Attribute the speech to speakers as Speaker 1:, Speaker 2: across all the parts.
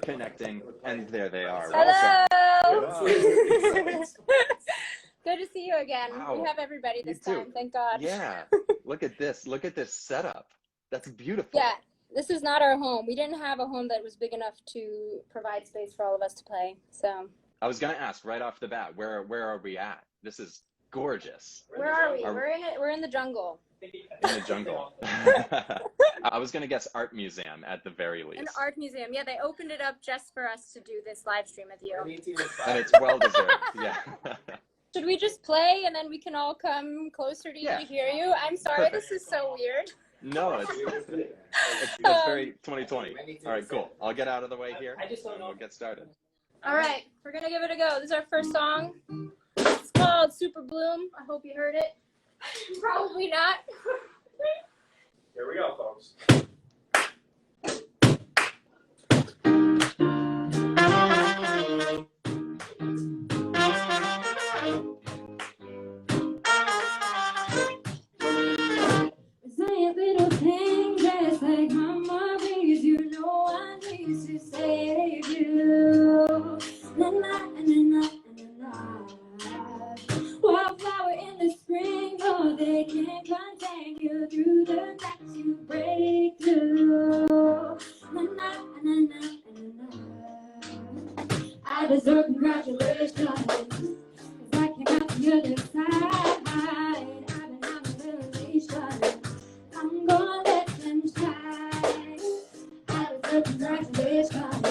Speaker 1: connecting, and there they are.
Speaker 2: Hello!
Speaker 1: Welcome.
Speaker 2: Good to see you again.
Speaker 1: Wow.
Speaker 2: We have everybody this time, thank God.
Speaker 1: Yeah, look at this. Look at this setup. That's beautiful.
Speaker 2: Yeah, this is not our home. We didn't have a home that was big enough to provide space for all of us to play, so.
Speaker 1: I was going to ask right off the bat, where are we at? This is gorgeous.
Speaker 2: Where are we? We're in the jungle.
Speaker 1: In the jungle. I was going to guess art museum at the very least.
Speaker 2: An art museum. Yeah, they opened it up just for us to do this live stream with you.
Speaker 1: And it's well deserved. Yeah. Should
Speaker 2: we just play and then we can all come closer to you to hear you? I'm sorry, This is so weird.
Speaker 1: No, it's very 2020. All right, cool. I'll get out of the way here and we'll get started.
Speaker 2: All right, we're going to give it a go. This is our first song. It's called SUPERBLOOM. I hope you heard it. Probably not.
Speaker 3: Here we go, folks.
Speaker 2: Say a little thing just like mama raised you. Know I need to save you. Na na na na na. Wildflower in the spring, oh, they can't contain you. Through the cracks you break through. Na na na na na. I deserve congratulations, 'cause I came out the other side. I've been having a revelation. I'm gonna let them shine. I deserve congratulations.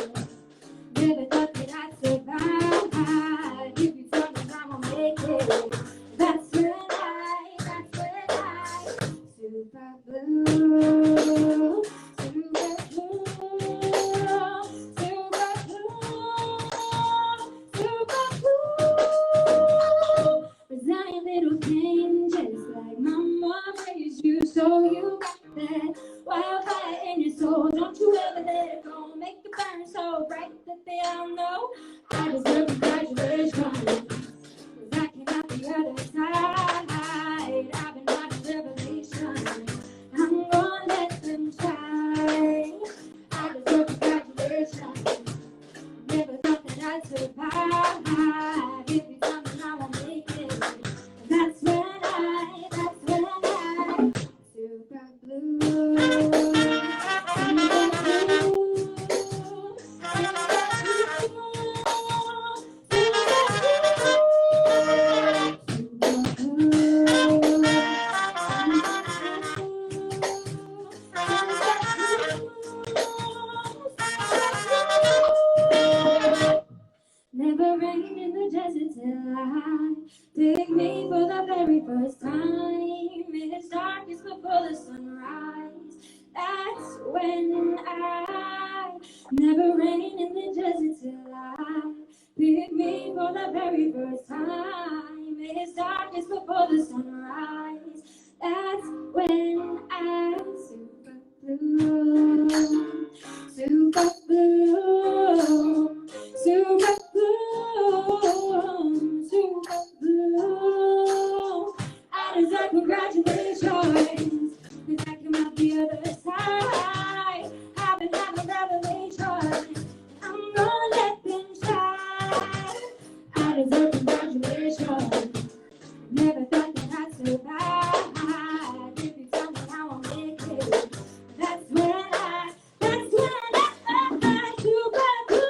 Speaker 2: Never thought that I'd survive. If you told me I won't make it, that's when I super blue, super blue, super blue, super blue. Resilient little thing, just like mama raised you, so you got that wildfire in your soul. Don't you ever let it go. Make it burn so bright that they all know I deserve congratulations. 'Cause I came out the other side. I've been having revelations. I'm gonna let them shine. I deserve congratulations. Never thought that I'd survive. If you tell me I won't make it, that's when super blue. Never rained in the desert till I pick me for the very first time. It's darkest before the sunrise. That's when I never rained in the desert till I pick me for the very first time. It's darkest before the sunrise. That's when I'm super blue, super blue, super blue, super blue. I deserve congratulations, 'cause I came out the other side. I've been having revelations. I'm gonna let them shine. I deserve congratulations. Never thought that I'd survive. If you tell me how I'll make it, that's when I super blue.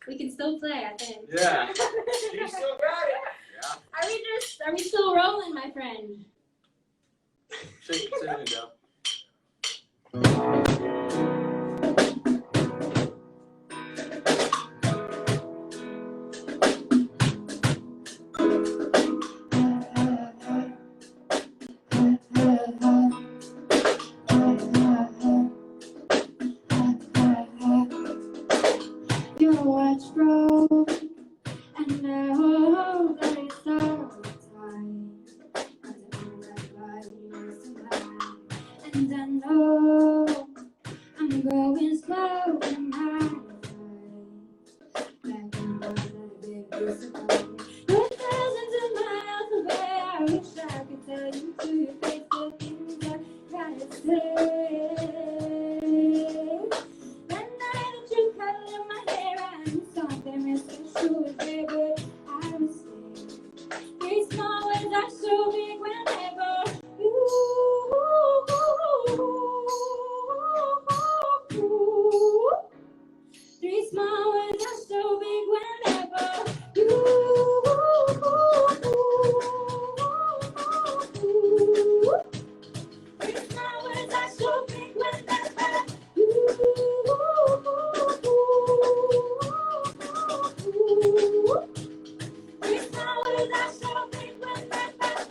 Speaker 2: We can still play, I think.
Speaker 3: Yeah. You still got it. Yeah.
Speaker 2: Are we still rolling, my friend?
Speaker 3: Sit and go.
Speaker 2: Your watch broke, and I hope that it's all time. These small words are so big whenever you. Three small words are so big whenever you. Three small words are so big whenever you. Three small words are so big whenever.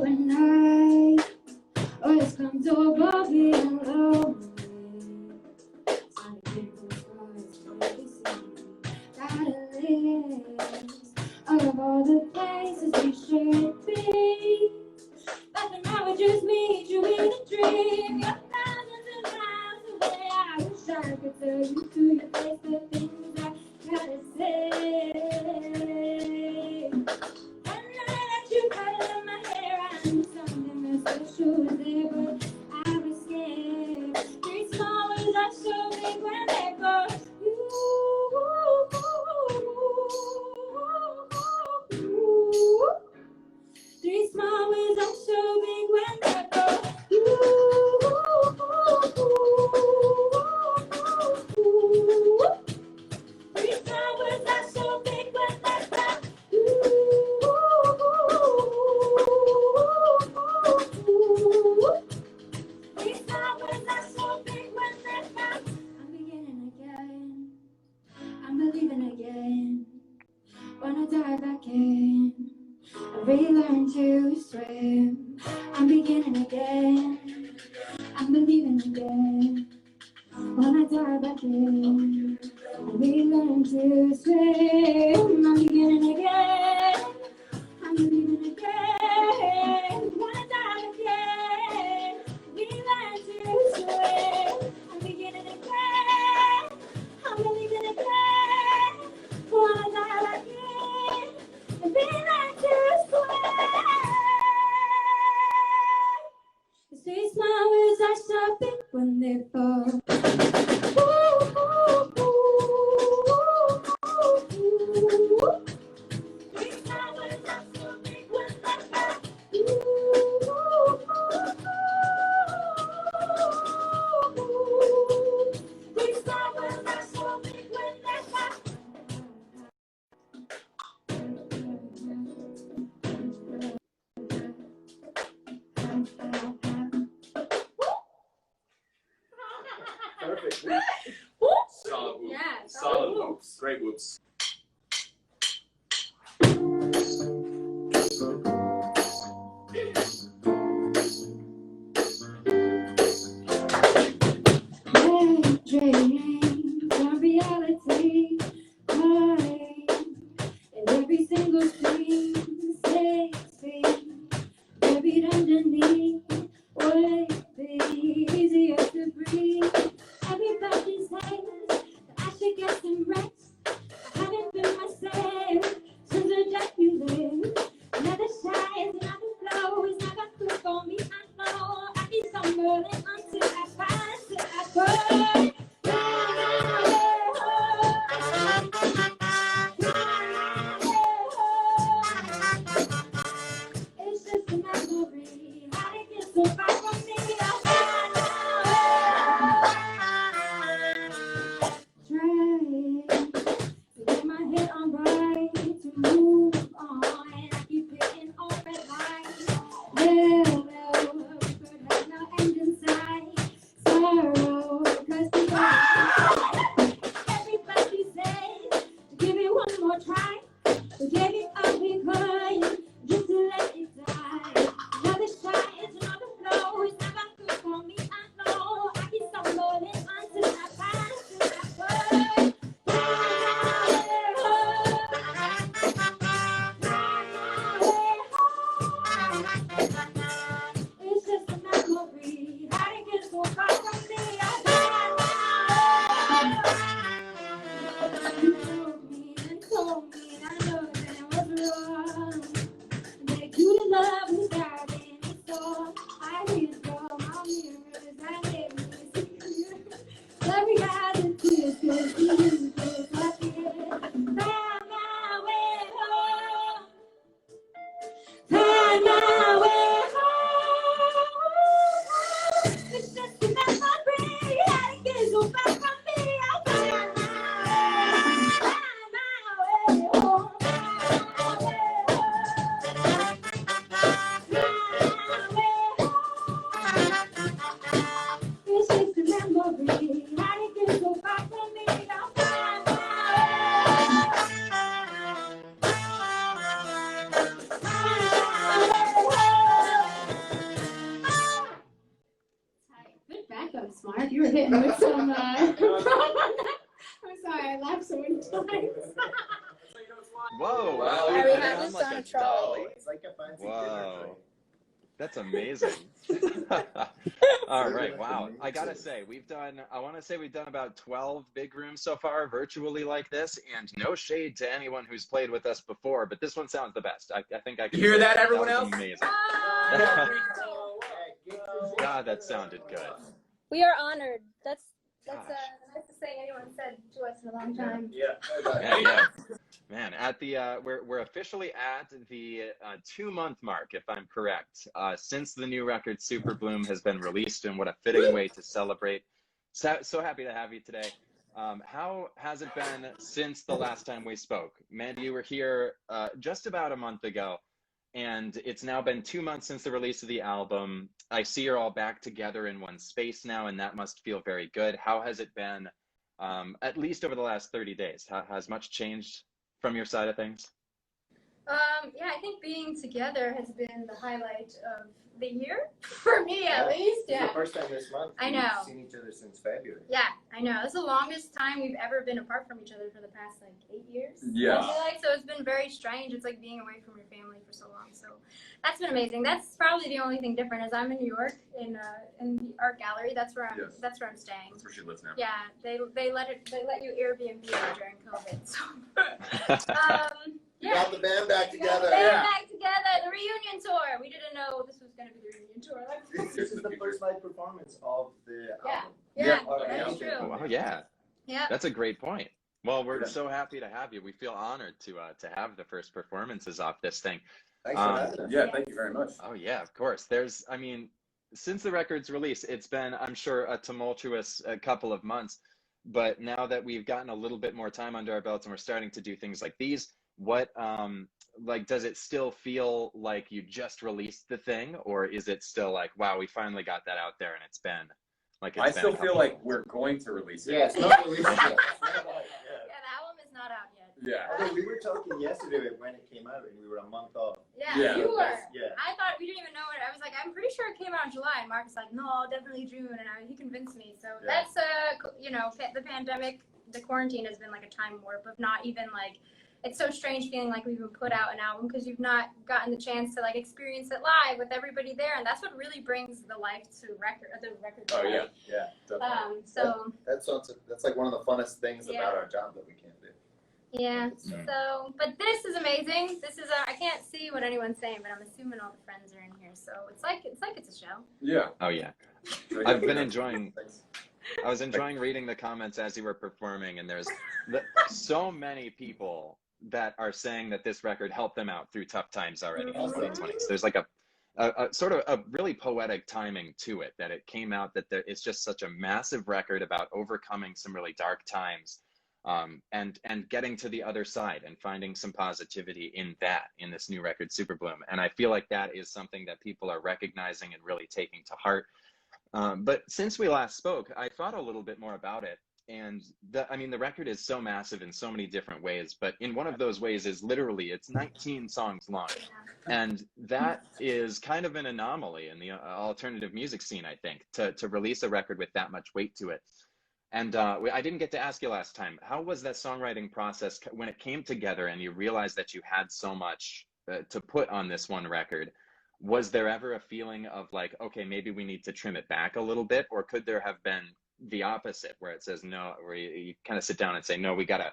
Speaker 2: When I always come to Bobby and lonely, I think got a list of all the places we should be. But then I would just meet you in a dream. You're thousands of miles away. I wish I could tell you to your face the things I gotta say. One night that you curled my hair, I knew something special was there, but I was scared. Three small words are so big when they go. Three small words are so big when they go. Three small words are so big when they go. These flowers are so big when they come. I'm beginning again. I'm believing again. Wanna dive back in. I relearn to swim. I'm beginning again. I'm believing again. Wanna dive back in. I relearn to swim. I'm beginning again. I'm believing again. Wanna dive again. We learn to swim. I'm beginning again. I'm believing again. Wanna dive again. And we learn to swim. The sweet flowers are so big when they fall. These flowers are so big when they fall. These flowers are so big when they fall.
Speaker 3: Perfect. Solid whoop.
Speaker 2: Yeah,
Speaker 3: Solid whoops. Great whoops.
Speaker 2: Daydreaming from reality, and every single scene takes me buried underneath. Would it be easier to breathe? Everybody says that I should get some rest. I haven't been myself since the day you lived. Another shines, another flows, never click on me. I know I be stumbling until I find, till I find. It's just a memory. How to get so far from me? Trying to get my head on right, to move on. I keep hitting on red lights. Well, we could have no end in sight. Sorrow, 'cause everybody says to give it one more try. We gave it up, we could just to let it die. Another shot is another flow. It's never good for me, I know. I keep stumbling until I find, till I find. It's just a memory. How to get so far from me? I like I'm smart. You were hitting with some. I'm sorry, I laughed so many times.
Speaker 1: Whoa!
Speaker 3: Wow.
Speaker 1: Wow,
Speaker 4: Yeah, we
Speaker 1: you
Speaker 4: have
Speaker 1: sound
Speaker 4: this
Speaker 1: like
Speaker 4: on
Speaker 1: a
Speaker 4: a trolley.
Speaker 1: dolly.
Speaker 5: It's like a fancy
Speaker 1: Whoa. That's amazing. All right, wow. I gotta say, I want to say we've done about 12 big rooms so far, virtually like this, and no shade to anyone who's played with us before, but this one sounds the best. I think I can
Speaker 3: You hear
Speaker 1: say
Speaker 3: that, everyone
Speaker 1: was
Speaker 3: else?
Speaker 1: amazing.
Speaker 2: Oh.
Speaker 1: God, that sounded good.
Speaker 4: We are honored. That's
Speaker 1: Gosh.
Speaker 4: the nicest thing anyone said to us in a long time.
Speaker 1: Yeah. Man, at the we're officially at the 2-month mark, if I'm correct, since the new record SUPERBLOOM has been released, and what a fitting way to celebrate. So happy to have you today. How has it been since the last time we spoke? Mandy, you were here just about a month ago, and it's now been 2 months since the release of the album. I see you're all back together in one space now, and that must feel very good. How has it been, at least over the last 30 days? Has much changed from your side of things?
Speaker 4: Yeah, I think being together has been the highlight of the year for me, at least.
Speaker 5: This is
Speaker 4: Yeah.
Speaker 5: the first time this month.
Speaker 4: I know.
Speaker 5: We've seen each other since February.
Speaker 4: Yeah, I know. It's the longest time we've ever been apart from each other for the past like 8 years.
Speaker 3: Yeah.
Speaker 4: I feel like, so it's been very strange. It's like being away from your family for so long. So that's been amazing. That's probably the only thing different is I'm in New York in the art gallery. That's where I'm.
Speaker 3: Yes.
Speaker 4: That's where I'm staying.
Speaker 3: That's where she lives now.
Speaker 4: Yeah, they let you Airbnb during COVID. So
Speaker 5: You
Speaker 4: yeah.
Speaker 5: got the band back together.
Speaker 4: Band back together, the reunion tour. We didn't know this was going to be the reunion tour.
Speaker 5: This is the first live performance of the album.
Speaker 4: Yeah,
Speaker 5: Yeah.
Speaker 4: that's true.
Speaker 1: Oh, yeah.
Speaker 4: Yeah.
Speaker 1: That's a great point. Well, we're
Speaker 3: Yeah.
Speaker 1: so happy to have you. We feel honored to have the first performances off this thing.
Speaker 5: Thanks for having us.
Speaker 3: Yeah, thank you very much.
Speaker 1: Oh yeah, of course. I mean, since the record's release, it's been, I'm sure, a tumultuous couple of months. But now that we've gotten a little bit more time under our belts and we're starting to do things like these, what like, does it still feel like you just released the thing, or is it still like, wow, we finally got that out there and it's been like
Speaker 3: I still feel like we're going to release it.
Speaker 5: Yeah, it's not released yet.
Speaker 4: Yeah, the album is not out yet.
Speaker 3: Yeah.
Speaker 5: Although we were talking yesterday when it came out, and we were a month off.
Speaker 4: Yeah,
Speaker 3: Yeah.
Speaker 4: you were.
Speaker 5: Yeah.
Speaker 4: I thought we didn't even know it. I was like, I'm pretty sure it came out in July, and Mark was like, no, definitely June, and he convinced me. So
Speaker 5: Yeah.
Speaker 4: that's you know, the pandemic, the quarantine has been like a time warp of not even like. It's so strange feeling like we've even put out an album because you've not gotten the chance to like experience it live with everybody there, and that's what really brings the life to the record.
Speaker 3: Oh yeah,
Speaker 4: life.
Speaker 3: yeah, definitely.
Speaker 4: So
Speaker 5: That's like one of the funnest things
Speaker 4: Yeah.
Speaker 5: about our job that we can't do.
Speaker 4: yeah.
Speaker 1: Mm.
Speaker 4: So, but this is amazing. This is I can't see what anyone's saying, but I'm assuming all the friends are in here, so it's like it's a show.
Speaker 3: Yeah.
Speaker 1: Oh yeah.
Speaker 3: So,
Speaker 1: I've
Speaker 3: yeah,
Speaker 1: been
Speaker 3: yeah.
Speaker 1: enjoying.
Speaker 5: Thanks.
Speaker 1: I was enjoying reading the comments as you were performing, and there's so many people that are saying that this record helped them out through tough times already in the late 20s. There's like a sort of a really poetic timing to it, that it came out that it's just such a massive record about overcoming some really dark times, and getting to the other side and finding some positivity in this new record SUPERBLOOM. And I feel like that is something that people are recognizing and really taking to heart. But since we last spoke, I thought a little bit more about it. And I mean, the record is so massive in so many different ways, but in one of those ways is literally, it's 19 songs long. And that is kind of an anomaly in the alternative music scene, I think, to release a record with that much weight to it. And I didn't get to ask you last time, how was that songwriting process when it came together and you realized that you had so much to put on this one record? Was there ever a feeling of like, okay, maybe we need to trim it back a little bit, or could there have been the opposite, where it says no, where you kind of sit down and say, no, we gotta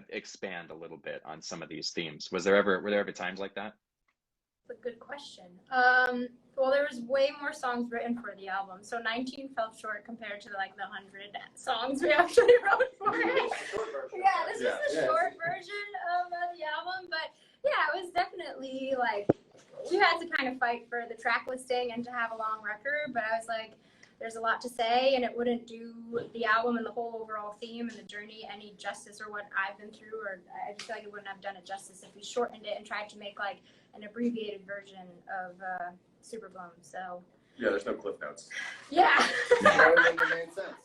Speaker 1: expand a little bit on some of these themes? Were there ever times like that?
Speaker 4: That's a good question. Well, there was way more songs written for the album, so 19 fell short compared to like the 100 songs we actually wrote for it. Yeah, this was the short version of the album, but yeah, it was definitely like we had to kind of fight for the track listing and to have a long record, but I was like, there's a lot to say, and it wouldn't do the album and the whole overall theme and the journey any justice, or what I've been through, or I just feel like it wouldn't have done it justice if we shortened it and tried to make like an abbreviated version of SUPERBLOOM. So
Speaker 3: Yeah, there's no cliff notes.
Speaker 4: yeah.
Speaker 5: Everything made sense.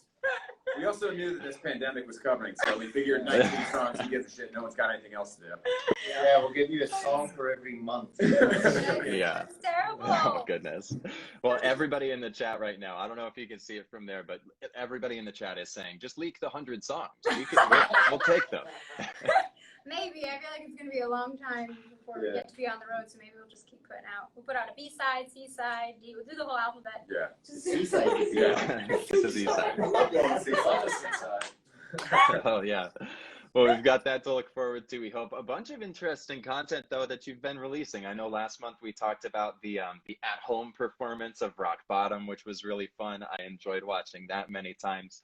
Speaker 3: We also knew that this pandemic was coming, so we figured 19 songs, who gives a shit, no one's got anything else to do.
Speaker 5: Yeah, we'll give you a song for every month.
Speaker 1: Yeah.
Speaker 4: It's terrible.
Speaker 1: Oh, goodness. Well, everybody in the chat right now, I don't know if you can see it from there, but everybody in the chat is saying, just leak the 100 songs. We'll take them.
Speaker 4: Maybe. I feel like it's going to be a long time before we get to be on the road, so maybe we'll just keep putting out. We'll put out a B-side, C-side, D. We'll do the whole alphabet.
Speaker 3: Yeah.
Speaker 5: C-side.
Speaker 1: Yeah. It's a Z-side.
Speaker 5: I love going C-side.
Speaker 1: Oh, yeah. Well, we've got that to look forward to. We hope a bunch of interesting content, though, that you've been releasing. I know last month we talked about the at-home performance of Rock Bottom, which was really fun. I enjoyed watching that many times.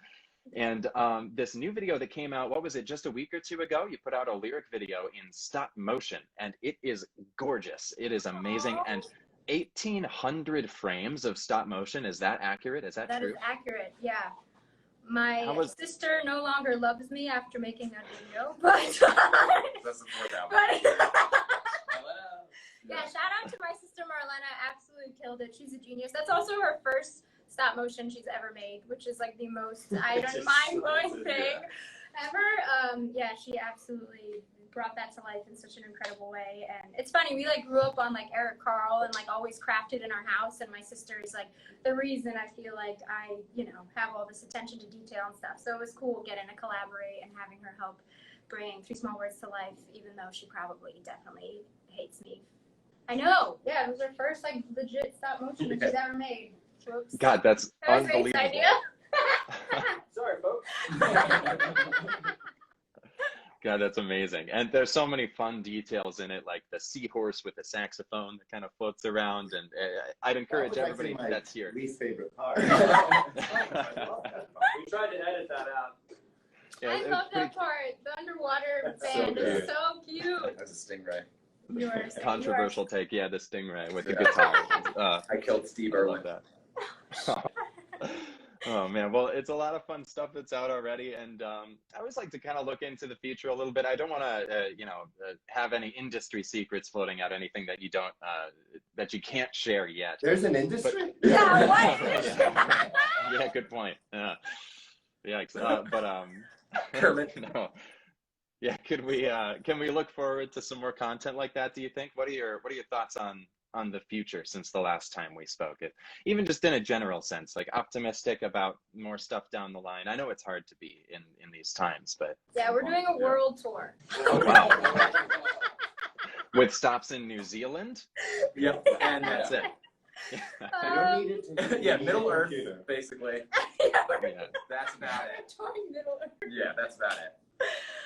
Speaker 1: And this new video that came out, what was it, just a week or two ago? You put out a lyric video in stop motion, and it is gorgeous. It is amazing.
Speaker 4: Aww.
Speaker 1: And 1,800 frames of stop motion. Is that accurate? Is that true?
Speaker 4: That is accurate, yeah. My sister no longer loves me after making that video, but
Speaker 3: That's the fourth album.
Speaker 4: Yeah, shout out to my sister Marlena, absolutely killed it. She's a genius. That's also her first stop motion she's ever made, which is like the most mind-blowing thing ever. Yeah, she absolutely brought that to life in such an incredible way. And it's funny, we like grew up on like Eric Carle and like always crafted in our house, and my sister is like the reason I feel like I, you know, have all this attention to detail and stuff. So it was cool getting to collaborate and having her help bring Three Small Words to life, even though she probably definitely hates me. I know, yeah, it was her first like legit stop motion that she's ever made. Whoops.
Speaker 1: God, that's
Speaker 4: that was
Speaker 1: unbelievable.
Speaker 4: Faith's idea.
Speaker 5: Sorry, folks.
Speaker 1: God, that's amazing. And there's so many fun details in it, like the seahorse with the saxophone that kind of floats around. And I'd encourage everybody that's here.
Speaker 5: Least favorite part.
Speaker 6: We tried to edit that out.
Speaker 1: Yeah,
Speaker 4: I love that part. The underwater band is so cute.
Speaker 3: That's a stingray.
Speaker 1: Controversial take, yeah, the stingray with the guitar.
Speaker 3: I killed Steve
Speaker 1: I love
Speaker 3: Irwin.
Speaker 1: that. Oh man, well, it's a lot of fun stuff that's out already, and I always like to kind of look into the future a little bit. I don't want to, have any industry secrets floating out, anything that you don't, that you can't share yet.
Speaker 5: There's an industry?
Speaker 4: Yeah, what?
Speaker 1: Yeah, good point. Yeah,
Speaker 3: Kermit.
Speaker 1: No. Yeah, can we look forward to some more content like that, do you think? What are your thoughts on the future since the last time we spoke? Even just in a general sense, like optimistic about more stuff down the line. I know it's hard to be in these times, but
Speaker 4: Yeah, we're doing a world tour.
Speaker 1: oh, wow. With stops in New Zealand?
Speaker 3: Yep. And
Speaker 1: That's it.
Speaker 5: You don't need it to
Speaker 3: yeah, Middle Earth, basically.
Speaker 1: Yeah.
Speaker 3: That's about it.
Speaker 4: Touring Middle Earth.
Speaker 3: Yeah, that's about it.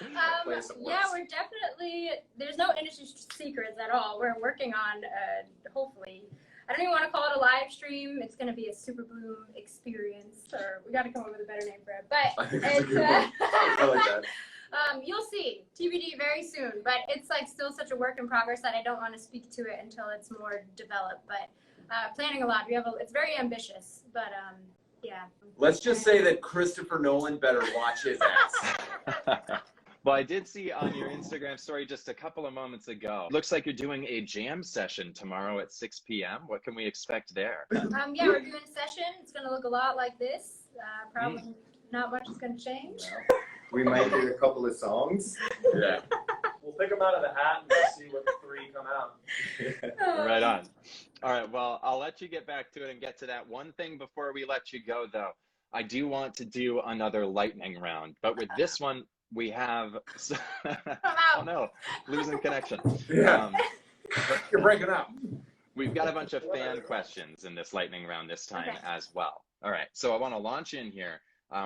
Speaker 4: Yeah, we're definitely, there's no industry secrets at all. We're working on, hopefully, I don't even want to call it a live stream. It's going to be a SUPERBLOOM experience, or we got to come up with a better name for it. But it's,
Speaker 3: I like that.
Speaker 4: you'll see, TBD very soon. But it's like still such a work in progress that I don't want to speak to it until it's more developed. But planning a lot. It's very ambitious, but yeah.
Speaker 3: Let's just say that Christopher Nolan better watch his ass.
Speaker 1: Well, I did see on your Instagram story just a couple of moments ago. Looks like you're doing a jam session tomorrow at 6 p.m. What can we expect there?
Speaker 4: Yeah, we're doing a session. It's going to look a lot like this. Probably not much is going to change.
Speaker 5: We might do a couple of songs.
Speaker 3: Yeah.
Speaker 6: We'll pick them out of the hat and we'll see what 3 come out.
Speaker 1: Right on. All right, well, I'll let you get back to it and get to that. One thing before we let you go, though, I do want to do another lightning round. But with this one, we have... Oh, no, losing connection.
Speaker 3: Yeah. You're breaking up.
Speaker 1: We've got a bunch of fan questions in this lightning round this time as well. All right, so I want to launch in here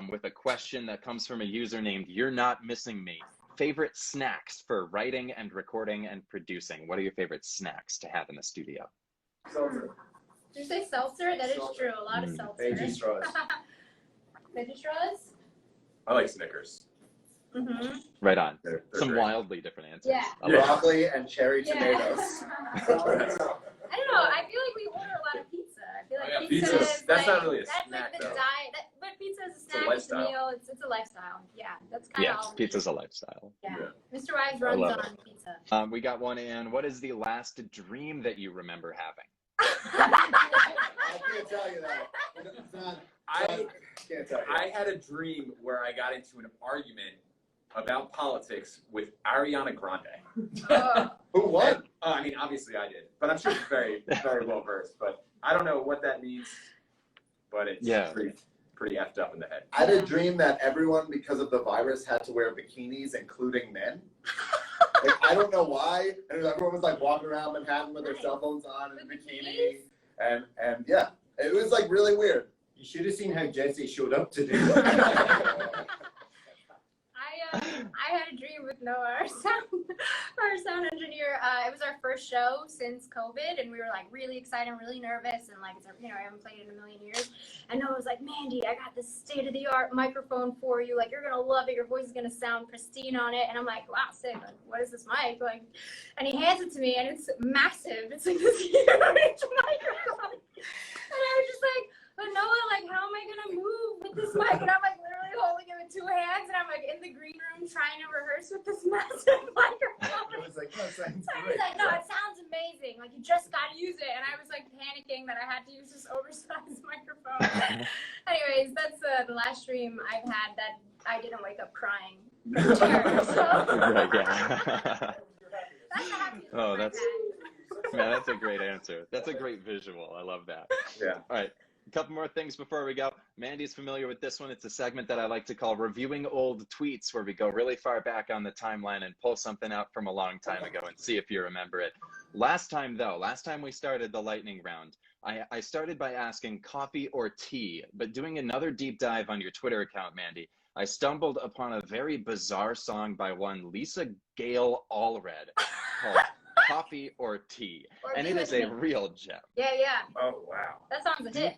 Speaker 1: with a question that comes from a user named You're Not Missing Me. Favorite snacks for writing and recording and producing? What are your favorite snacks to have in the studio?
Speaker 6: Seltzer.
Speaker 4: Did you say seltzer? That is true. A lot of seltzer.
Speaker 5: Veggie straws.
Speaker 4: Veggie straws?
Speaker 3: I like Snickers.
Speaker 4: Mm-hmm.
Speaker 1: Right on.
Speaker 3: They're
Speaker 1: Some
Speaker 3: great.
Speaker 1: wildly different answers.
Speaker 4: Yeah.
Speaker 1: I love
Speaker 5: Broccoli and cherry
Speaker 4: Yeah.
Speaker 5: tomatoes.
Speaker 4: I don't know. I feel like we order a lot of pizza. I feel like
Speaker 3: Oh, yeah.
Speaker 4: pizza
Speaker 3: Pizza's-
Speaker 4: is
Speaker 3: that's
Speaker 4: like,
Speaker 3: not really a
Speaker 4: that's
Speaker 3: snack,
Speaker 4: like the
Speaker 3: though.
Speaker 4: diet. But pizza is a snack.
Speaker 3: a
Speaker 4: It's a
Speaker 3: lifestyle.
Speaker 4: meal. It's a lifestyle. Yeah, that's
Speaker 1: it.
Speaker 4: kind of
Speaker 1: Yes,
Speaker 4: all.
Speaker 1: pizza's a lifestyle.
Speaker 4: Yeah.
Speaker 3: Yeah.
Speaker 4: MisterWives runs
Speaker 1: love
Speaker 4: on pizza.
Speaker 1: We got one in. What is the last dream that you remember having?
Speaker 5: I can't tell you that. It's not,
Speaker 3: I
Speaker 5: can't tell you.
Speaker 3: I had a dream where I got into an argument about politics with Ariana Grande.
Speaker 4: Oh.
Speaker 5: Who won?
Speaker 3: I mean, obviously I did, but I'm sure it's very, very well versed. But I don't know what that means, but it's pretty effed up in the head.
Speaker 5: I had a dream that everyone, because of the virus, had to wear bikinis, including men. Like, I don't know why. And everyone was like walking around Manhattan with their cell phones on and bikinis. And yeah, it was like really weird.
Speaker 6: You should have seen how Jesse showed up today.
Speaker 4: I had a dream with Noah, our sound engineer. It was our first show since COVID, and we were like really excited, and really nervous, and like I haven't played in a million years. And Noah was like, "Mandy, I got this state-of-the-art microphone for you. Like, you're gonna love it. Your voice is gonna sound pristine on it." And I'm like, "Wow, sick! Like, what is this mic?" Like, and he hands it to me, and it's massive. It's like this huge microphone, and I was just like, "But Noah, like, how am I gonna move with this mic?" And I'm like literally holding it with two hands, and I'm like in the green room trying to rehearse with this massive microphone.
Speaker 5: It was like, no, sounds
Speaker 4: I was
Speaker 5: great.
Speaker 4: like, "No, it sounds amazing. Like, you just gotta use it." And I was like panicking that I had to use this oversized microphone. Anyways, that's the last dream I've had that I didn't wake up crying from terror. So.
Speaker 1: Right, yeah.
Speaker 4: That's the happiest
Speaker 1: Oh,
Speaker 4: I've
Speaker 1: that's
Speaker 4: had.
Speaker 1: man, that's a great answer. That's a great visual. I love that.
Speaker 3: Yeah.
Speaker 1: All right. A couple more things before we go. Mandy's familiar with this one. It's a segment that I like to call Reviewing Old Tweets, where we go really far back on the timeline and pull something out from a long time ago and see if you remember it. Last time we started the lightning round, I started by asking coffee or tea, but doing another deep dive on your Twitter account, Mandy, I stumbled upon a very bizarre song by one Lisa Gale Allred called Coffee or Tea, and it is a real gem.
Speaker 4: Yeah.
Speaker 3: Oh, wow.
Speaker 4: That song's a hit.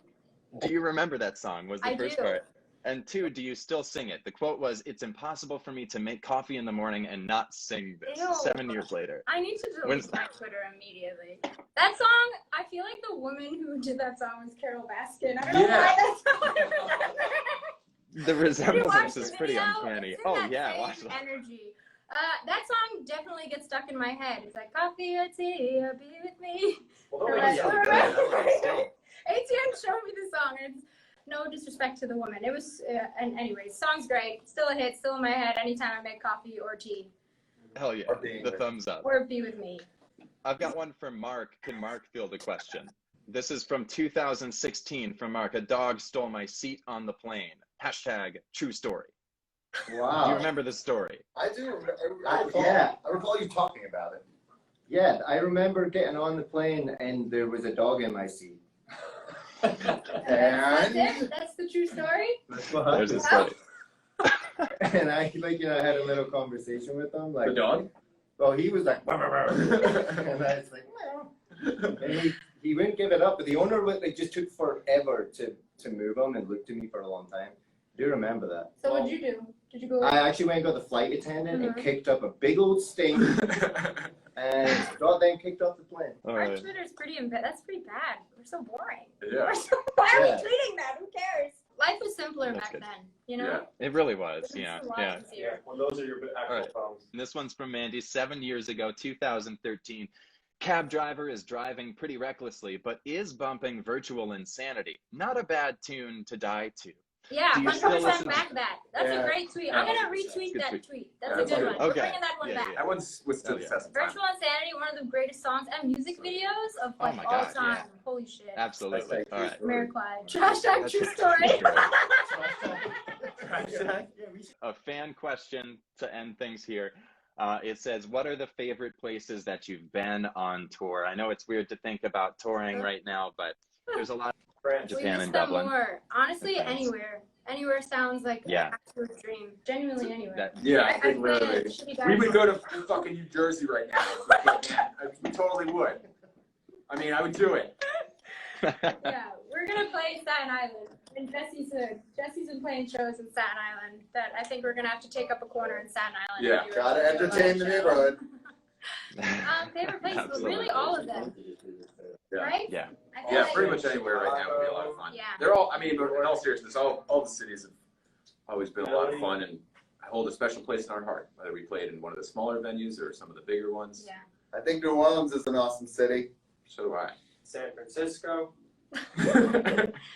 Speaker 1: Do you remember that song? Was the first
Speaker 4: do.
Speaker 1: part. And two, do you still sing it? The quote was, "It's impossible for me to make coffee in the morning and not sing this."
Speaker 4: Ew.
Speaker 1: 7 years later.
Speaker 4: I need to delete my Twitter immediately. That song, I feel like the woman who did that song was Carol Baskin. I don't know why that song.
Speaker 1: The resemblance is pretty uncanny.
Speaker 4: It's in
Speaker 1: Oh
Speaker 4: that
Speaker 1: yeah,
Speaker 4: same
Speaker 1: watch that.
Speaker 4: energy. That song definitely gets stuck in my head. It's like, "Coffee or tea, or be with me."
Speaker 6: Well,
Speaker 4: Or
Speaker 6: yeah,
Speaker 4: like, ATN showed me the song, and it's no disrespect to the woman. It was, and anyways, song's great. Still a hit, still in my head anytime I make coffee or tea.
Speaker 1: Hell yeah,
Speaker 5: Or being
Speaker 1: the
Speaker 5: with-
Speaker 1: thumbs up.
Speaker 4: Or be with me.
Speaker 1: I've got one from Mark. Can Mark field a question? This is from 2016 from Mark. "A dog stole my seat on the plane. Hashtag true story."
Speaker 6: Wow.
Speaker 1: Do you remember the story?
Speaker 5: I do.
Speaker 6: Yeah.
Speaker 5: I recall you talking about it.
Speaker 6: Yeah, I remember getting on the plane and there was a dog in my seat.
Speaker 4: That's
Speaker 5: And
Speaker 4: it? That's the true story?
Speaker 6: That's what
Speaker 1: There's the
Speaker 6: happened.
Speaker 1: story.
Speaker 6: And I had a little conversation with him. Like,
Speaker 3: The dog?
Speaker 6: well, he was like, and I was like, well. And he wouldn't give it up, but the owner just took forever to move him and looked at me for a long time. I do remember that.
Speaker 4: So what'd you do? Did you go?
Speaker 6: I actually went and got the flight attendant and
Speaker 4: Mhm.
Speaker 6: kicked up a big old stink and got them kicked off the plane.
Speaker 1: Oh,
Speaker 4: Our
Speaker 1: yeah.
Speaker 4: Twitter's that's pretty bad. We're so boring.
Speaker 3: Yeah.
Speaker 4: Why are
Speaker 6: Yeah.
Speaker 4: we tweeting that? Who cares? Life was simpler
Speaker 1: That's
Speaker 4: back
Speaker 1: good.
Speaker 4: then, you know?
Speaker 1: It really was.
Speaker 4: It's
Speaker 1: Yeah.
Speaker 4: a lot
Speaker 1: Yeah.
Speaker 4: easier.
Speaker 6: Well, those are your actual
Speaker 1: Alright.
Speaker 6: problems.
Speaker 1: And this one's from Mandy. 7 years ago, 2013. Cab driver is driving pretty recklessly, but is bumping Virtual Insanity. Not a bad tune to die to.
Speaker 4: Yeah,
Speaker 1: Do you still
Speaker 4: 100%
Speaker 1: listen to-
Speaker 4: back that. That's
Speaker 5: Yeah.
Speaker 4: a great tweet. I'm
Speaker 3: Yeah,
Speaker 4: gonna
Speaker 3: that's
Speaker 4: retweet
Speaker 1: good
Speaker 4: that
Speaker 1: tweet.
Speaker 4: tweet. That's
Speaker 3: Yeah,
Speaker 4: a
Speaker 3: that's
Speaker 4: good
Speaker 3: good.
Speaker 4: one. We're
Speaker 1: Okay.
Speaker 4: bringing that one
Speaker 1: Yeah,
Speaker 4: back.
Speaker 1: yeah.
Speaker 3: That one's withstood
Speaker 1: Oh,
Speaker 3: the
Speaker 1: yeah.
Speaker 3: test of time.
Speaker 4: Virtual Insanity, one of the greatest songs and music videos of
Speaker 1: Oh
Speaker 4: like
Speaker 1: my
Speaker 4: all
Speaker 1: God,
Speaker 4: time.
Speaker 1: yeah.
Speaker 4: Holy shit.
Speaker 1: Absolutely. All right.
Speaker 4: Miracle. Trash talk,
Speaker 1: That's
Speaker 4: true
Speaker 1: a
Speaker 4: story.
Speaker 1: true A fan question to end things here. It says, "What are the favorite places that you've been on tour?" I know it's weird to think about touring right now, but there's a lot of
Speaker 4: We
Speaker 1: Japan
Speaker 4: miss
Speaker 1: and
Speaker 4: them
Speaker 1: Dublin.
Speaker 4: more. Honestly,
Speaker 1: Okay.
Speaker 4: anywhere. Anywhere sounds like
Speaker 1: Yeah.
Speaker 4: an absolute dream. Genuinely anywhere.
Speaker 1: That-
Speaker 3: Yeah,
Speaker 4: I play
Speaker 3: literally.
Speaker 4: shitty
Speaker 3: We
Speaker 4: guys.
Speaker 3: would go to fucking New Jersey right now. We totally would. I mean, I would do it.
Speaker 4: Yeah, we're gonna play Staten Island in Jesse's hood. Jesse's been playing shows in Staten Island that I think we're gonna have to take up a corner in Staten Island.
Speaker 3: Yeah.
Speaker 4: and do
Speaker 5: Gotta
Speaker 4: a
Speaker 5: entertain the
Speaker 4: show.
Speaker 5: neighborhood.
Speaker 4: Favorite places, but really
Speaker 1: Absolutely.
Speaker 4: all of them,
Speaker 3: Yeah.
Speaker 4: right?
Speaker 1: Yeah.
Speaker 4: I feel
Speaker 3: Yeah,
Speaker 4: like-
Speaker 3: pretty much anywhere right now would be a lot of fun.
Speaker 4: Yeah.
Speaker 3: They're all, I mean, but in all seriousness, all the cities have always been a lot of fun and hold a special place in our heart, whether we played in one of the smaller venues or some of the bigger ones.
Speaker 4: Yeah.
Speaker 5: I think New Orleans is an awesome city.
Speaker 3: So do I.
Speaker 6: San Francisco.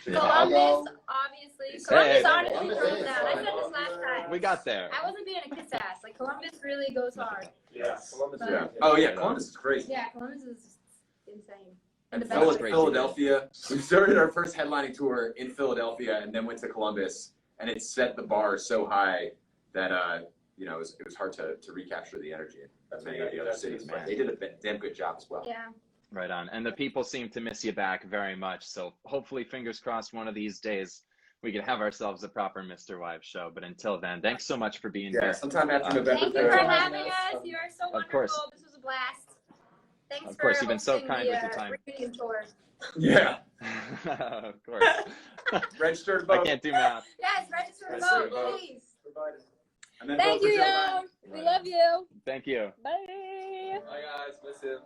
Speaker 4: Columbus, obviously.
Speaker 1: Hey,
Speaker 4: Columbus
Speaker 1: hey,
Speaker 4: honestly
Speaker 5: Columbus
Speaker 4: throws
Speaker 5: is
Speaker 4: down. I
Speaker 5: fine.
Speaker 4: said this last time.
Speaker 1: We got there.
Speaker 4: I wasn't being a kiss ass. Like Columbus really goes hard.
Speaker 6: Yeah, Columbus.
Speaker 3: Yeah. Oh yeah, Columbus is crazy.
Speaker 4: Yeah, Columbus is insane.
Speaker 3: And
Speaker 4: the best way.
Speaker 3: Philadelphia. We started our first headlining tour in Philadelphia and then went to Columbus, and it set the bar so high that you know, it was hard to recapture the energy in many of the other cities. But they did a damn good job as well.
Speaker 4: Yeah.
Speaker 1: Right on. And the people seem to miss you back very much. So hopefully, fingers crossed, one of these days we can have ourselves a proper Wives show. But until then, thanks so much for being
Speaker 3: Yeah,
Speaker 1: here.
Speaker 3: sometime after November.
Speaker 4: Thank you for having us. You are so wonderful.
Speaker 1: Of course.
Speaker 4: This was a blast. Thanks
Speaker 1: Of course,
Speaker 4: for
Speaker 1: you've been so
Speaker 4: hosting
Speaker 1: kind with your
Speaker 4: the
Speaker 1: time.
Speaker 4: reunion tour.
Speaker 3: Yeah.
Speaker 1: Of course.
Speaker 3: Register to
Speaker 1: I
Speaker 3: vote.
Speaker 1: can't do math.
Speaker 4: Yes, register to
Speaker 1: Register to
Speaker 4: vote,
Speaker 1: vote.
Speaker 4: please.
Speaker 3: And then
Speaker 4: Thank
Speaker 3: vote for
Speaker 4: you,
Speaker 3: Joe
Speaker 4: Young.
Speaker 3: Biden.
Speaker 4: We love you.
Speaker 1: Thank you.
Speaker 4: Bye.
Speaker 3: Bye guys, miss you.